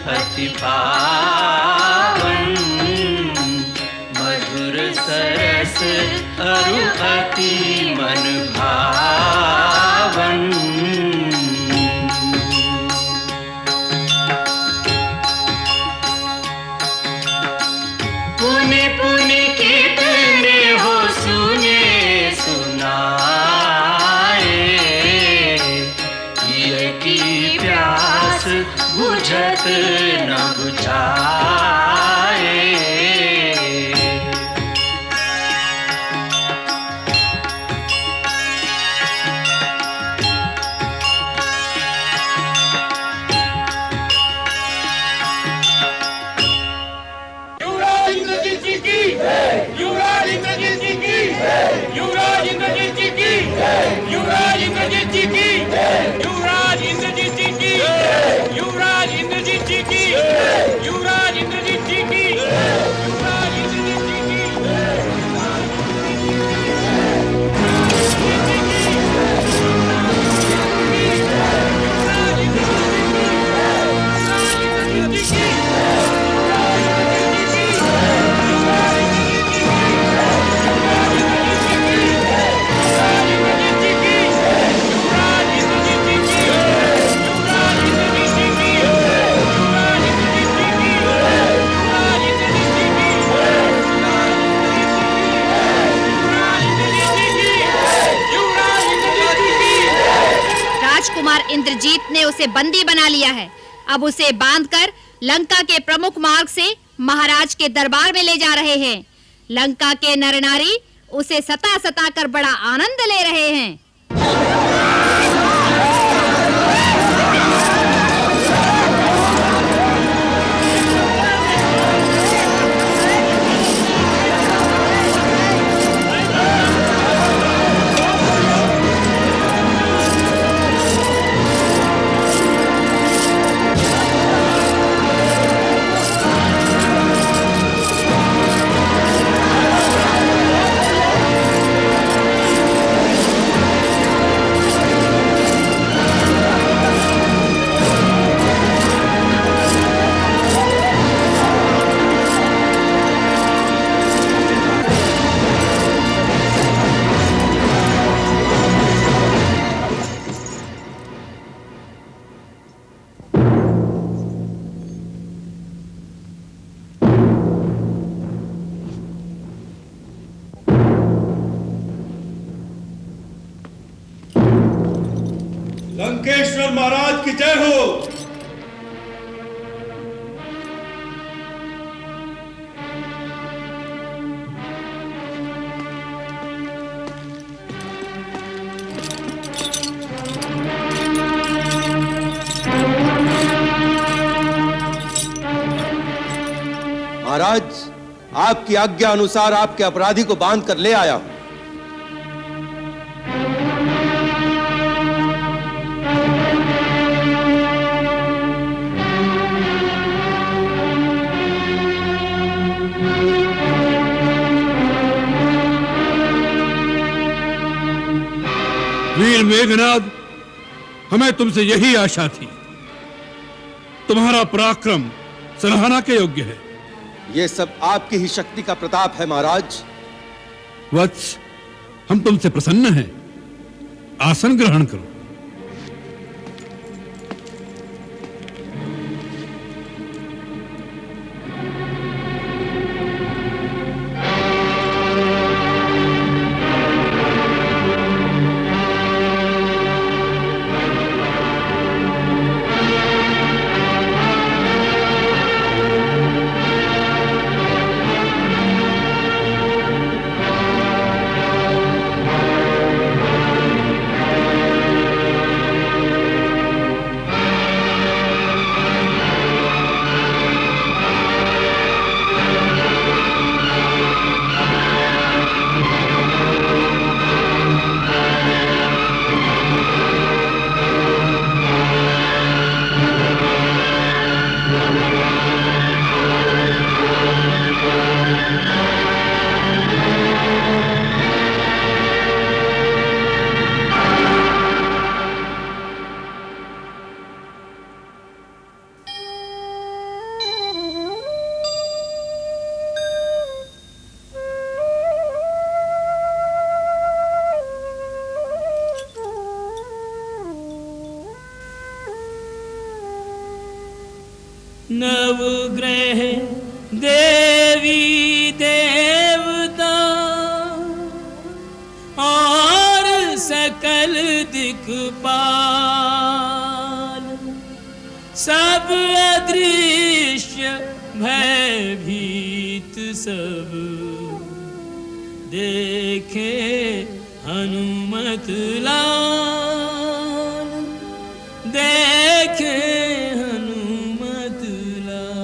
अति पावन, मधुर सरस अरु अति मन भावन। पुनि पुनि कितने हो सुने सुनाए, ये की प्यास बुझत न बुझाए। युवराज इंद्रजीत जी की, युवराज इंद्रजीत जी की, युवराज इंद्रजीत जी की, युवराज इंद्रजीत जी की, युवराज इंद्रजीत जी की, युवराज इंद्रजीत जी की, युवराज इंद्रजीत जी की। राजकुमार इंद्रजीत ने उसे बंदी बना लिया है। अब उसे बांधकर लंका के प्रमुख मार्ग से महाराज के दरबार में ले जा रहे हैं। लंका के नर नारी उसे सता सता कर बड़ा आनंद ले रहे हैं। लंकेश्वर महाराज की जय हो। महाराज, आपकी आज्ञा अनुसार आपके अपराधी को बांध कर ले आया हूं। वीर मेघनाद, हमें तुमसे यही आशा थी। तुम्हारा पराक्रम सराहना के योग्य है। ये सब आपकी ही शक्ति का प्रताप है महाराज। वत्स, हम तुमसे प्रसन्न हैं। आसन ग्रहण करो। नवग्रह देवी देवता और सकल दिक्पाल सब अदृश्य भयभीत सब देखे हनुमत लाल, देखे हनुमत लाल।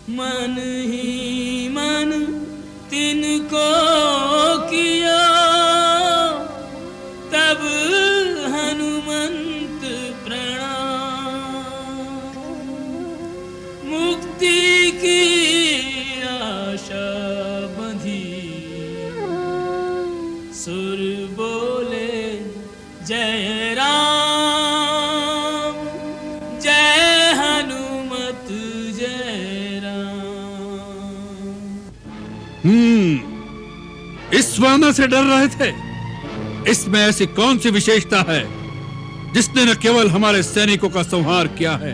मन ही मन तिनको किया तब हनुमंत प्रणाम, मुक्ति की आशा बंधी सुर बोले जय राम, जय हनुमत जय राम। इस वानर से डर रहे थे? इसमें ऐसी कौन सी विशेषता है जिसने न केवल हमारे सैनिकों का संहार किया है,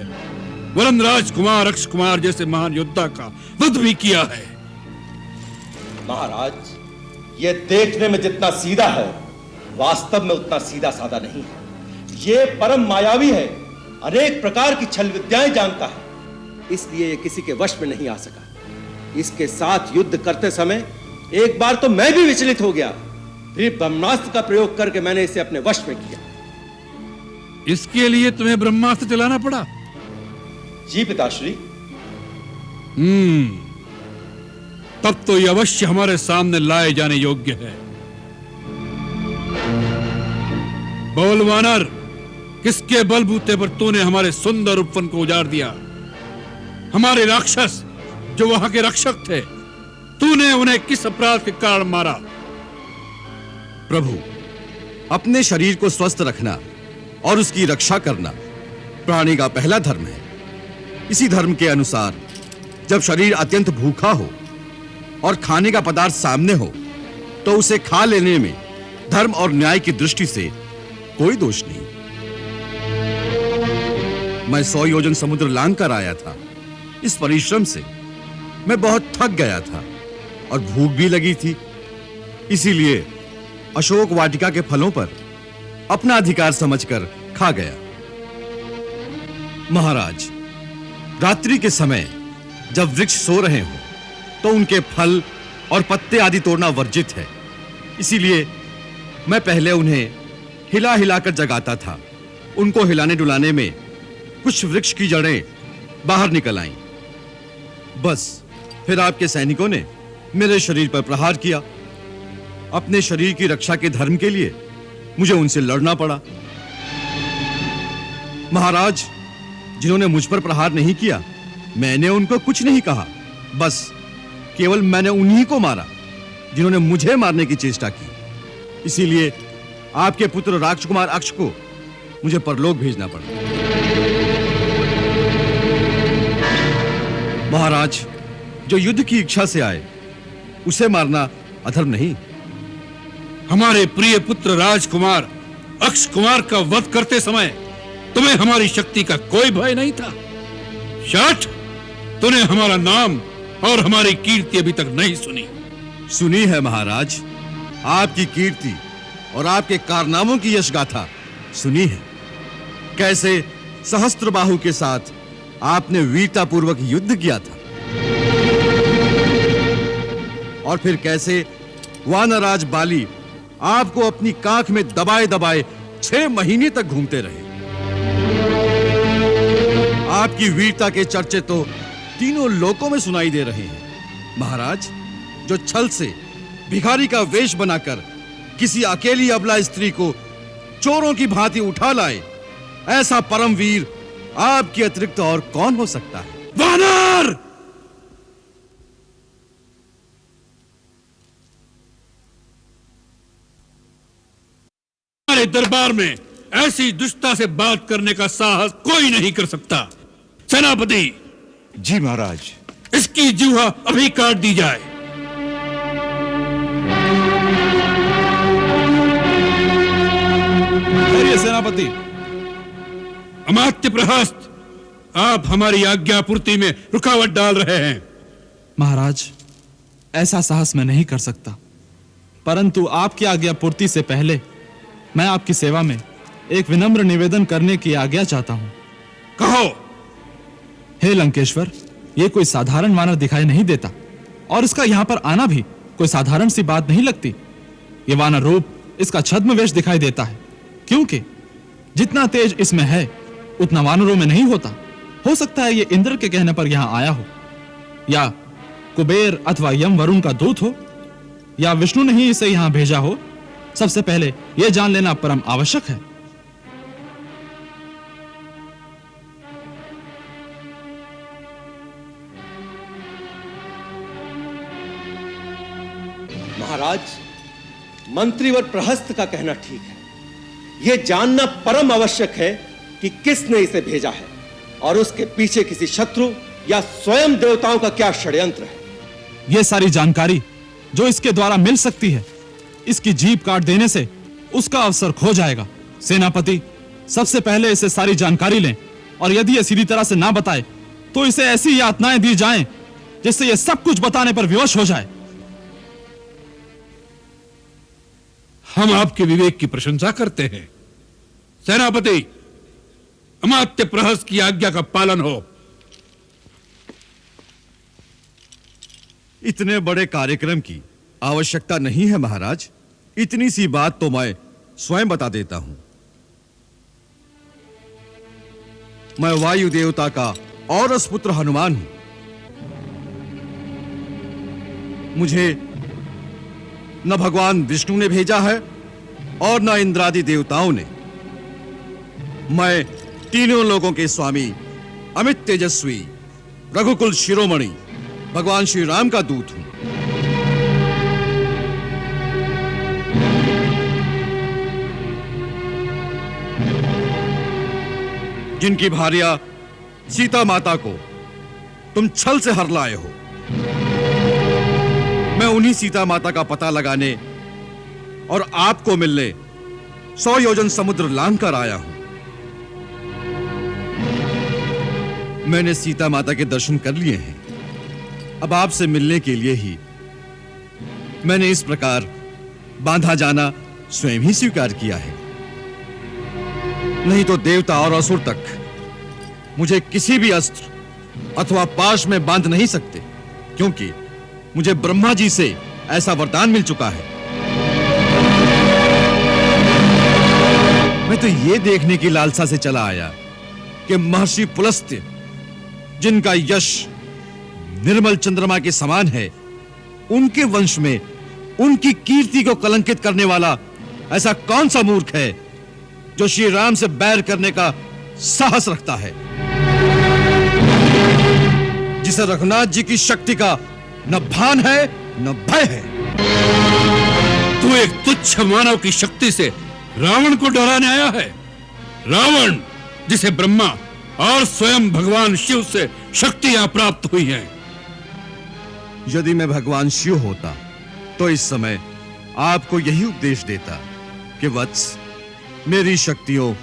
वरन राजकुमार अक्ष कुमार जैसे महान योद्धा का वध भी किया है? महाराज, ये देखने में जितना सीधा है, वास्तव में उतना सीधा साधा नहीं है। ये परम मायावी है, अनेक प्रकार की छल विद्याएं जानता है, इसलिए ये किसी के वश में नहीं आ सका। इसके साथ युद्ध करते समय एक बार तो मैं भी विचलित हो गया, फिर ब्रह्मास्त्र का प्रयोग करके मैंने इसे अपने वश में किया। इसके लिए तुम्हें ब्रह्मास्त्र चलाना पड़ा? जी पिताश्री। तब तो ये अवश्य हमारे सामने लाए जाने योग्य है। बोल वानर, किसके बलबूते पर तूने हमारे सुंदर उपवन को उजाड़ दिया? हमारे राक्षस जो वहां के रक्षक थे, तूने उन्हें किस अपराध के कारण मारा? प्रभु, अपने शरीर को स्वस्थ रखना और उसकी रक्षा करना प्राणी का पहला धर्म है। इसी धर्म के अनुसार जब शरीर अत्यंत भूखा हो और खाने का पदार्थ सामने हो तो उसे खा लेने में धर्म और न्याय की दृष्टि से कोई दोष नहीं। मैं 100 योजन समुद्र लांघ कर आया था। इस परिश्रम से मैं बहुत थक गया था और भूख भी लगी थी, इसीलिए अशोक वाटिका के फलों पर अपना अधिकार समझकर खा गया। महाराज, रात्रि के समय जब वृक्ष सो रहे हो तो उनके फल और पत्ते आदि तोड़ना वर्जित है, इसीलिए मैं पहले उन्हें हिला हिलाकर जगाता था। उनको हिलाने डुलाने में कुछ वृक्ष की जड़ें बाहर निकल आईं। बस फिर आपके सैनिकों ने मेरे शरीर पर प्रहार किया। अपने शरीर की रक्षा के धर्म के लिए मुझे उनसे लड़ना पड़ा। महाराज, जिन्होंने मुझ पर प्रहार नहीं किया, मैंने उनको कुछ नहीं कहा। बस केवल मैंने उन्हीं को मारा जिन्होंने मुझे मारने की चेष्टा की। इसीलिए आपके पुत्र राजकुमार अक्ष को मुझे परलोक भेजना पड़ा। महाराज, जो युद्ध की इच्छा से आए उसे मारना अधर्म नहीं। हमारे प्रिय पुत्र राजकुमार अक्ष कुमार का वध करते समय तुम्हें हमारी शक्ति का कोई भय नहीं था? शाठ, तूने हमारा नाम और हमारी कीर्ति अभी तक नहीं सुनी। सुनी है महाराज, आपकी कीर्ति और आपके कारनामों की यश गाथा सुनी है। कैसे सहस्त्रबाहु के साथ आपने वीरतापूर्वक युद्ध किया था और फिर कैसे वानराज बाली आपको अपनी कांख में दबाए दबाए 6 महीने तक घूमते रहे। आपकी वीरता के चर्चे तो तीनों लोकों में सुनाई दे रहे हैं। महाराज, जो छल से भिखारी का वेश बनाकर किसी अकेली अबला स्त्री को चोरों की भांति उठा लाए, ऐसा परम वीर आपके अतिरिक्त और कौन हो सकता है? वानर! हमारे दरबार में ऐसी दुष्टता से बात करने का साहस कोई नहीं कर सकता। सेनापति, जी महाराज। इसकी जीवा अभी काट दी जाए। सेनापति। अमात्य प्रहस्त, आप हमारी आज्ञा पूर्ति में रुकावट डाल रहे हैं। महाराज, ऐसा साहस मैं नहीं कर सकता, परंतु आपकी आज्ञा पूर्ति से पहले मैं आपकी सेवा में एक विनम्र निवेदन करने की आज्ञा चाहता हूं। कहो। हे लंकेश्वर, ये कोई साधारण वानर दिखाई नहीं देता और इसका यहां पर आना भी कोई साधारण सी बात नहीं लगती। ये वानर रूप इसका छद्म वेश दिखाई देता है, क्योंकि जितना तेज इसमें है उतना वानरों में नहीं होता। हो सकता है ये इंद्र के कहने पर यहां आया हो, या कुबेर अथवा यम वरुण का दूत हो, या विष्णु ने ही इसे यहां भेजा हो। सबसे पहले यह जान लेना परम आवश्यक है। महाराज, मंत्रीवर प्रहस्त का कहना ठीक है। यह जानना परम आवश्यक है कि किसने इसे भेजा है और उसके पीछे किसी शत्रु या स्वयं देवताओं का क्या षड्यंत्र है। यह सारी जानकारी जो इसके द्वारा मिल सकती है, इसकी जीभ काट देने से उसका अवसर खो जाएगा। सेनापति, सबसे पहले इसे सारी जानकारी लें, और यदि यह सीधी तरह से ना बताए तो इसे ऐसी यातनाएं दी जाएं जिससे यह सब कुछ बताने पर विवश हो जाए। हम आपके विवेक की प्रशंसा करते हैं। सेनापति, अमात्य प्रहस्त की आज्ञा का पालन हो। इतने बड़े कार्यक्रम की आवश्यकता नहीं है महाराज। इतनी सी बात तो मैं स्वयं बता देता हूं। मैं वायु देवता का औरस पुत्र हनुमान हूं। मुझे न भगवान विष्णु ने भेजा है और न इंद्रादि देवताओं ने। मैं तीनों लोगों के स्वामी, अमित तेजस्वी, रघुकुल शिरोमणि भगवान श्री राम का दूत हूं। जिनकी भार्या सीता माता को तुम छल से हर लाए हो, मैं उन्हीं सीता माता का पता लगाने और आपको मिलने 100 योजन समुद्र लांघ कर आया हूं। मैंने सीता माता के दर्शन कर लिए हैं। अब आपसे मिलने के लिए ही मैंने इस प्रकार बांधा जाना स्वयं ही स्वीकार किया है। नहीं तो देवता और असुर तक मुझे किसी भी अस्त्र अथवा पाश में बांध नहीं सकते, क्योंकि मुझे ब्रह्मा जी से ऐसा वरदान मिल चुका है। मैं तो यह देखने की लालसा से चला आया कि महर्षि पुलस्त्य, जिनका यश निर्मल चंद्रमा के समान है, उनके वंश में उनकी कीर्ति को कलंकित करने वाला ऐसा कौन सा मूर्ख है जो श्री राम से बैर करने का साहस रखता है, जिसे रघुनाथ जी की शक्ति का न भान है न भय है। तू एक तुच्छ मानव की शक्ति से रावण को डराने आया है। रावण, जिसे ब्रह्मा और स्वयं भगवान शिव से शक्तियां प्राप्त हुई हैं। यदि मैं भगवान शिव होता तो इस समय आपको यही उपदेश देता कि वत्स, मेरी शक्तियों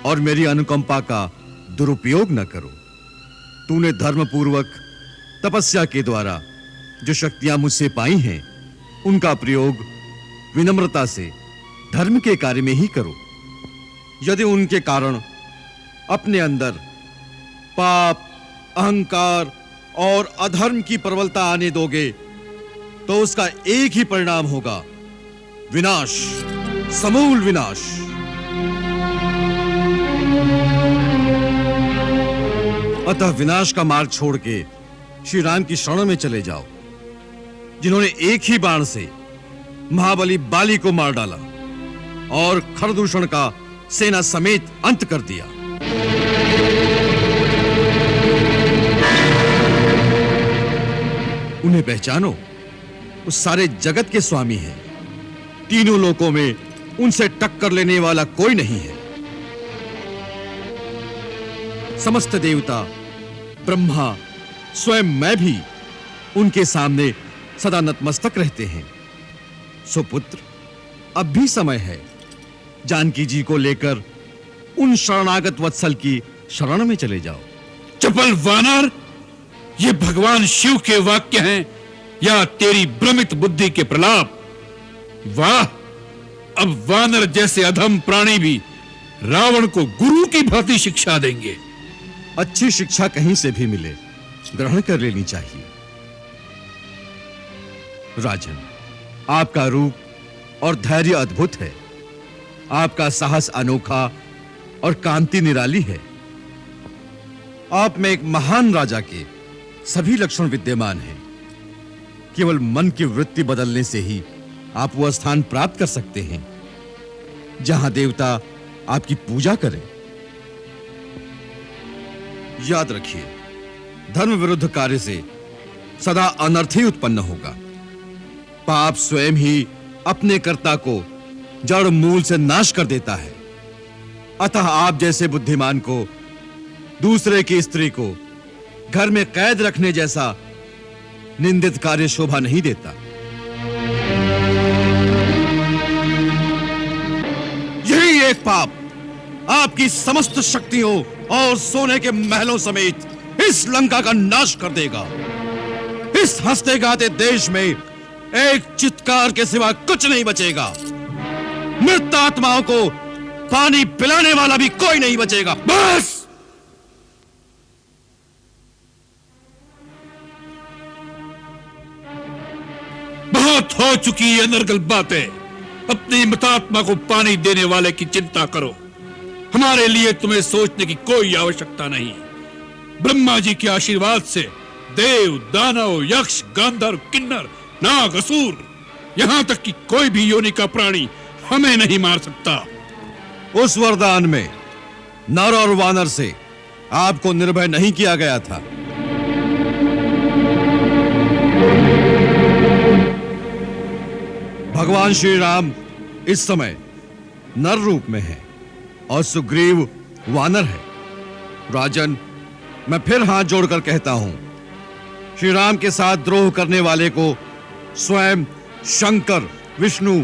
और मेरी अनुकंपा का दुरुपयोग न करो। तूने धर्मपूर्वक तपस्या के द्वारा जो शक्तियां मुझसे पाई हैं, उनका प्रयोग विनम्रता से धर्म के कार्य में ही करो। यदि उनके कारण अपने अंदर पाप, अहंकार और अधर्म की प्रबलता आने दोगे तो उसका एक ही परिणाम होगा, विनाश, समूल विनाश। अतः विनाश का मार्ग छोड़ के श्री राम की शरण में चले जाओ, जिन्होंने एक ही बाण से महाबली बाली को मार डाला और खरदूषण का सेना समेत अंत कर दिया। उन्हें पहचानो, वो सारे जगत के स्वामी हैं। तीनों लोकों में उनसे टक्कर लेने वाला कोई नहीं है। समस्त देवता, ब्रह्मा, स्वयं मैं भी उनके सामने सदा नतमस्तक रहते हैं। सुपुत्र, अब भी समय है। जानकी जी को लेकर उन शरणागत वत्सल की शरण में चले जाओ। चपल वानर, ये भगवान शिव के वाक्य हैं या तेरी भ्रमित बुद्धि के प्रलाप? वाह, अब वानर जैसे अधम प्राणी भी रावण को गुरु की भांति शिक्षा देंगे। अच्छी शिक्षा कहीं से भी मिले, ग्रहण कर लेनी चाहिए। राजन, आपका रूप और धैर्य अद्भुत है, आपका साहस अनोखा और कांति निराली है। आप में एक महान राजा के सभी लक्षण विद्यमान हैं। केवल मन की वृत्ति बदलने से ही आप वह स्थान प्राप्त कर सकते हैं जहां देवता आपकी पूजा करें। याद रखिए, धर्म विरुद्ध कार्य से सदा अनर्थ ही उत्पन्न होगा। पाप स्वयं ही अपने कर्ता को जड़ मूल से नाश कर देता है। अतः आप जैसे बुद्धिमान को दूसरे की स्त्री को घर में कैद रखने जैसा निंदित कार्य शोभा नहीं देता। यही एक पाप आपकी समस्त शक्तियों और सोने के महलों समेत इस लंका का नाश कर देगा। इस हंसते गाते देश में एक चित्कार के सिवा कुछ नहीं बचेगा। मृत आत्माओं को पानी पिलाने वाला भी कोई नहीं बचेगा। बस! बहुत हो चुकी ये नरगल बातें। अपनी मृतात्मा को पानी देने वाले की चिंता करो। हमारे लिए तुम्हें सोचने की कोई आवश्यकता नहीं। ब्रह्मा जी के आशीर्वाद से देव, दानव, यक्ष, गांधर्व, किन्नर, नाग, असुर, यहां तक कि कोई भी योनि का प्राणी हमें नहीं मार सकता। उस वरदान में नर और वानर से आपको निर्भय नहीं किया गया था। भगवान श्री राम इस समय नर रूप में है और सुग्रीव वानर है। राजन, मैं फिर हाथ जोड़कर कहता हूं, श्री राम के साथ द्रोह करने वाले को स्वयं शंकर, विष्णु,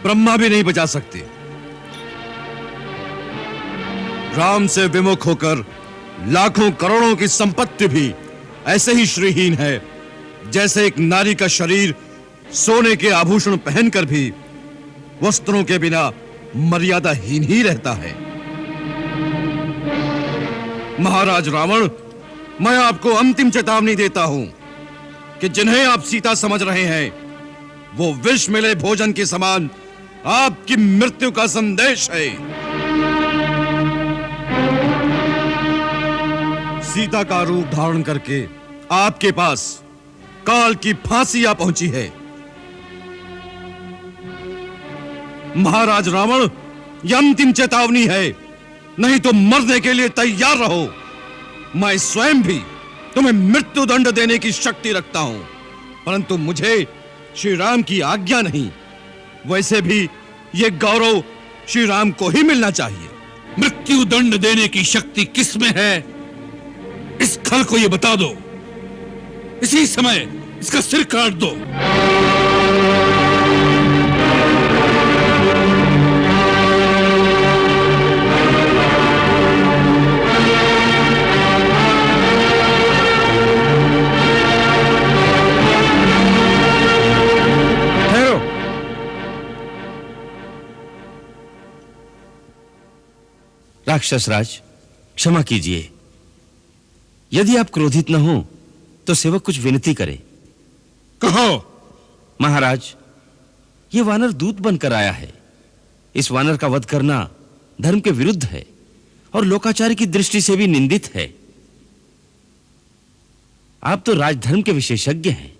ब्रह्मा भी नहीं बचा सकते। राम से विमुख होकर लाखों करोड़ों की संपत्ति भी ऐसे ही श्रीहीन है जैसे एक नारी का शरीर सोने के आभूषण पहनकर भी वस्त्रों के बिना मर्यादाहीन ही रहता है। महाराज रावण, मैं आपको अंतिम चेतावनी देता हूं कि जिन्हें आप सीता समझ रहे हैं वो विष मिले भोजन के समान आपकी मृत्यु का संदेश है। सीता का रूप धारण करके आपके पास काल की फांसी आ पहुंची है। महाराज रावण, यह अंतिम चेतावनी है, नहीं तो मरने के लिए तैयार रहो। मैं स्वयं भी तुम्हें मृत्यु दंड देने की शक्ति रखता हूं, परंतु मुझे श्री राम की आज्ञा नहीं। वैसे भी यह गौरव श्री राम को ही मिलना चाहिए। मृत्यु दंड देने की शक्ति किसमें है? इस खल को यह बता दो। इसी समय इसका सिर काट दो। राक्षस राज, क्षमा कीजिए। यदि आप क्रोधित न हो तो सेवक कुछ विनती करे। कहो। महाराज, यह वानर दूत बनकर आया है। इस वानर का वध करना धर्म के विरुद्ध है और लोकाचार की दृष्टि से भी निंदित है। आप तो राजधर्म के विशेषज्ञ हैं।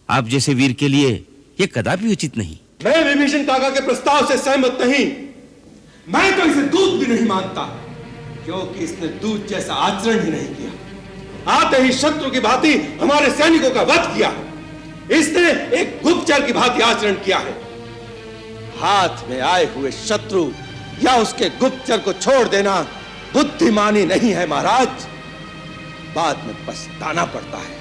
आप जैसे वीर के लिए यह कदापि उचित नहीं। मैं विभीषण काका के प्रस्ताव से सहमत नहीं। मैं तो इसे दूत भी नहीं मानता, क्योंकि इसने दूत जैसा आचरण ही नहीं किया। आते ही शत्रु की भांति हमारे सैनिकों का वध किया। इसने एक गुप्तचर की भांति आचरण किया है। हाथ में आए हुए शत्रु या उसके गुप्तचर को छोड़ देना बुद्धिमानी नहीं है महाराज, बाद में पछताना पड़ता है।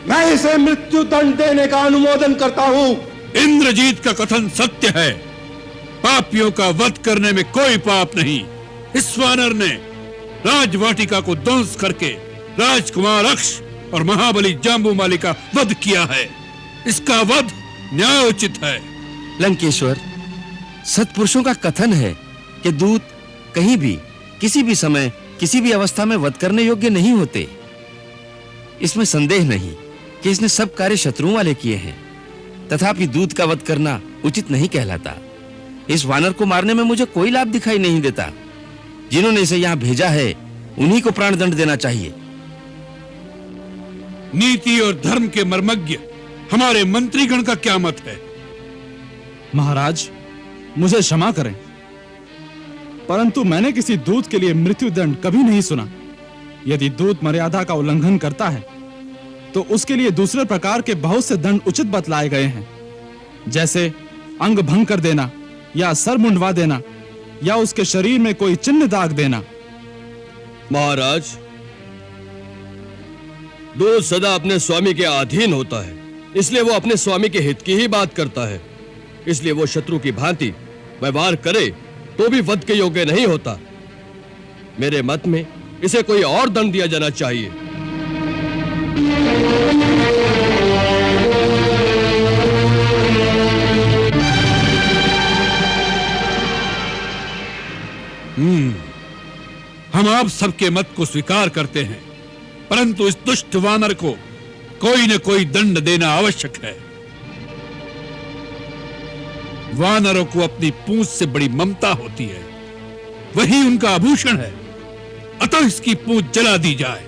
मैं इसे मृत्यु दंड देने का अनुमोदन करता हूं। इंद्रजीत का कथन सत्य है। पापियों का वध करने में कोई पाप नहीं। इस वानर ने राजवाटिका को ध्वंस करके राजकुमार अक्ष और महाबली जाम्बूमाली का वध किया है। इसका वध न्यायोचित है। लंकेश्वर, सत्पुरुषों का कथन है कि दूत कहीं भी, किसी भी समय, किसी भी अवस्था में वध करने योग्य नहीं होते। इसमें संदेह नहीं कि इसने सब कार्य शत्रुओं वाले किए हैं, तथापि दूत का वध करना उचित नहीं कहलाता। इस वानर को मारने में मुझे कोई लाभ दिखाई नहीं देता। जिन्होंने इसे यहाँ भेजा है उन्हीं को प्राणदंड देना चाहिए। नीति और धर्म के मर्मज्ञ हमारे मंत्रीगण का क्या मत है? महाराज, मुझे क्षमा करें, परंतु मैंने किसी दूत के लिए मृत्युदंड कभी नहीं सुना। यदि दूत मर्यादा का उल्लंघन करता है तो उसके लिए दूसरे प्रकार के बहुत से दंड उचित बतलाए गए हैं, जैसे अंग भंग कर देना, या सर मुंडवा देना, या उसके शरीर में कोई चिन्ह दाग देना। महाराज, दूत सदा अपने स्वामी के अधीन होता है, इसलिए वो अपने स्वामी के हित की ही बात करता है। इसलिए वो शत्रु की भांति व्यवहार करे तो भी वध के योग्य नहीं होता। मेरे मत में इसे कोई और दंड दिया जाना चाहिए। हम आप सबके मत को स्वीकार करते हैं, परंतु इस दुष्ट वानर को कोई न कोई दंड देना आवश्यक है। वानरों को अपनी पूंछ से बड़ी ममता होती है, वही उनका आभूषण है, अतः इसकी पूंछ जला दी जाए।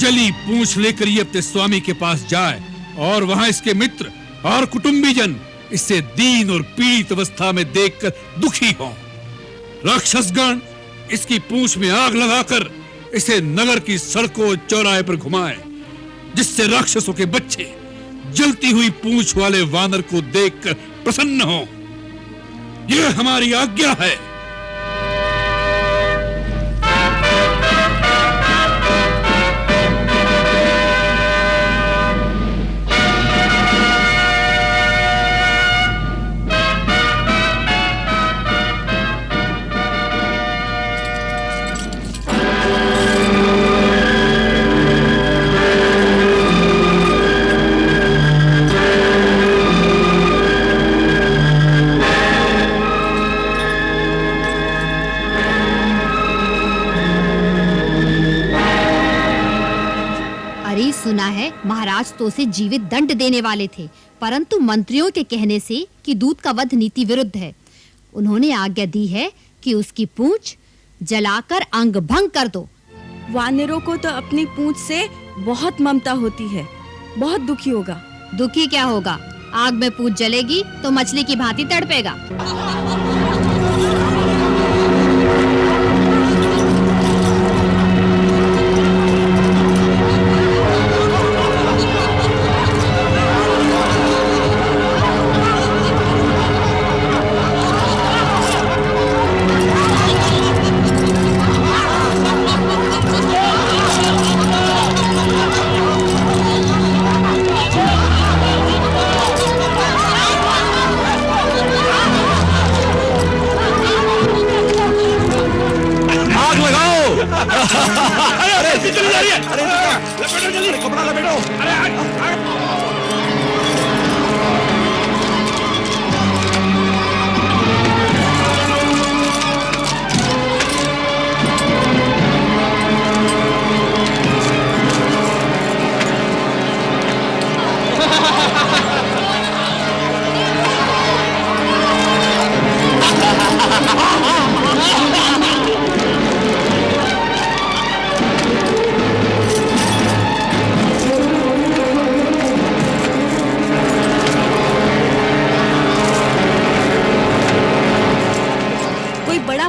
जली पूंछ लेकर ये अपने स्वामी के पास जाए और वहां इसके मित्र और कुटुंबीजन इसे दीन और पीड़ित अवस्था में देखकर दुखी हों। राक्षसगण इसकी पूंछ में आग लगाकर इसे नगर की सड़कों चौराहे पर घुमाएं, जिससे राक्षसों के बच्चे जलती हुई पूंछ वाले वानर को देखकर प्रसन्न हों। यह हमारी आज्ञा है। सुना है महाराज तो उसे जीवित दंड देने वाले थे, परंतु मंत्रियों के कहने से कि दूत का वध नीति विरुद्ध है, उन्होंने आज्ञा दी है कि उसकी पूंछ जलाकर अंग भंग कर दो। वानरों को तो अपनी पूंछ से बहुत ममता होती है, बहुत दुखी होगा। दुखी क्या होगा? आग में पूंछ जलेगी तो मछली की भांति तड़पेगा।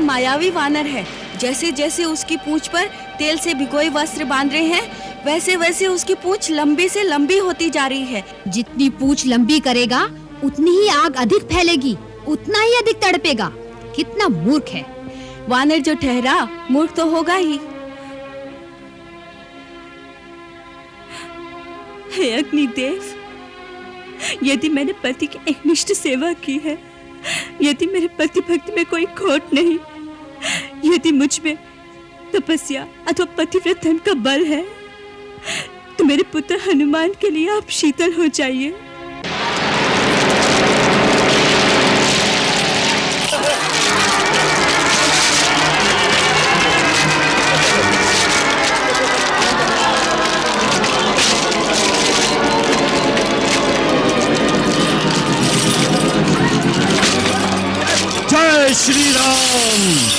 मायावी वानर है। जैसे जैसे उसकी पूंछ पर तेल से भिगोए वस्त्र बांध रहे हैं, वैसे वैसे उसकी पूंछ लंबी से लंबी होती जा रही है। जितनी पूंछ लंबी करेगा उतनी ही आग अधिक फैलेगी, उतना ही अधिक तड़पेगा। कितना मूर्ख है वानर! जो ठहरा मूर्ख तो होगा ही। हे अग्निदेव, यदि मैंने पति की एकनिष्ठ सेवा की है, यदि मेरे पति भक्ति में कोई खोट नहीं, यदि मुझ में तपस्या अथवा पतिव्रत धर्म का बल है, तो मेरे पुत्र हनुमान के लिए आप शीतल हो जाइए। जय श्री राम।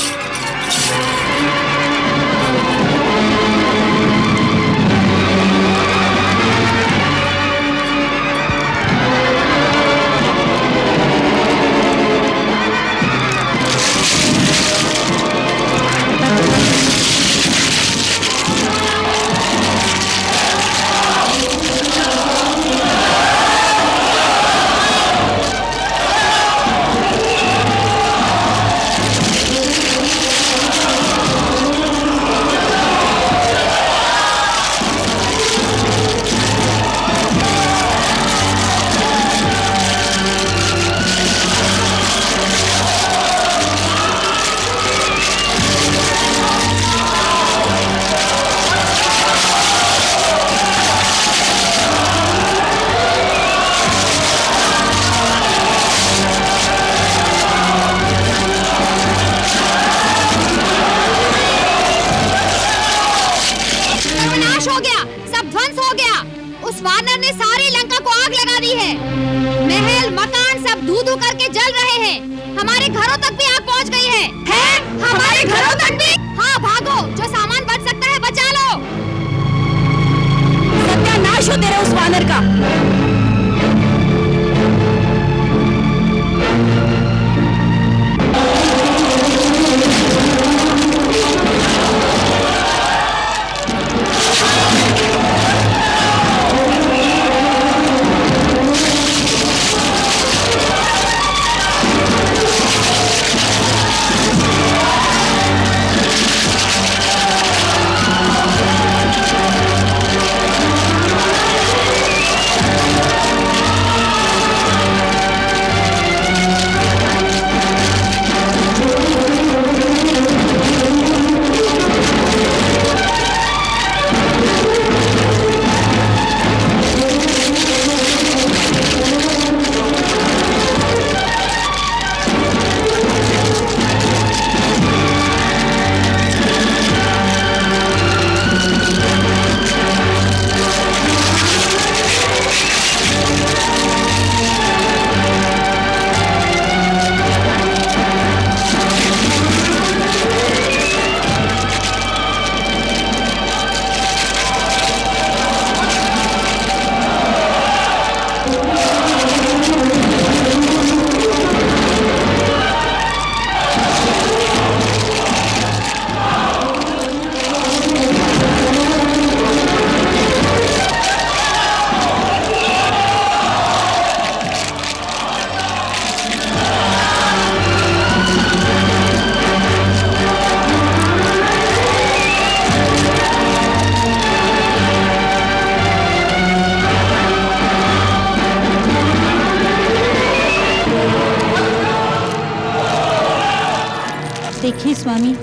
देखिए स्वामी,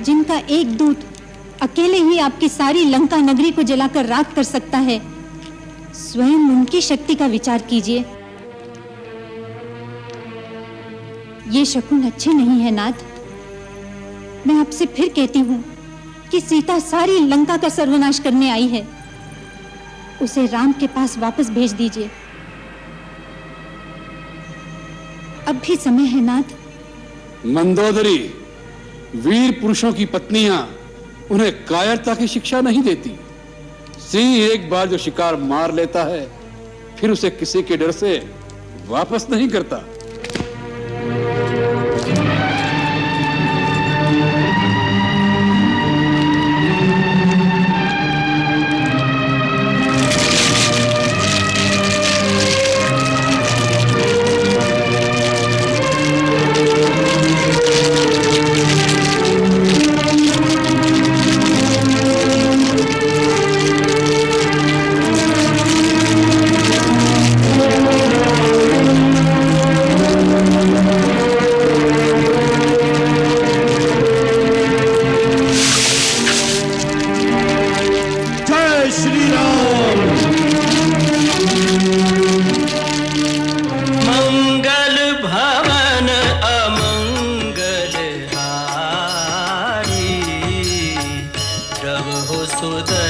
जिनका एक दूत अकेले ही आपकी सारी लंका नगरी को जलाकर राख कर सकता है, स्वयं उनकी शक्ति का विचार कीजिए। ये शकुन अच्छे नहीं है नाथ। मैं आपसे फिर कहती हूँ कि सीता सारी लंका का सर्वनाश करने आई है, उसे राम के पास वापस भेज दीजिए। अब भी समय है नाथ। मंदोदरी, वीर पुरुषों की पत्नियां उन्हें कायरता की शिक्षा नहीं देती। सिंह एक बार जो शिकार मार लेता है, फिर उसे किसी के डर से वापस नहीं करता।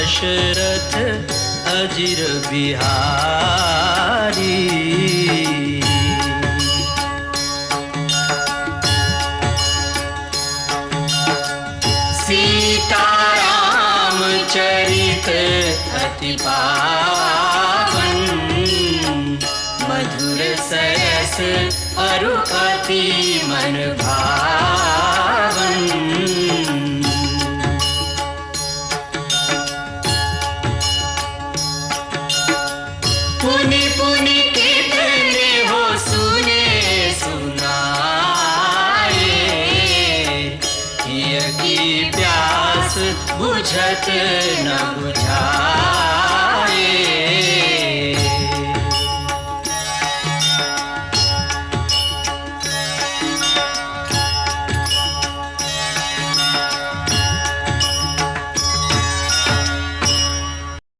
दशरथ अजिर बिहारी। सीताराम चरित अति पावन, मधुर सरस अरु अति मन भावन। पुनि पुनि कितने हो सुने सुनाए, हिय की प्यास बुझत न बुझाए।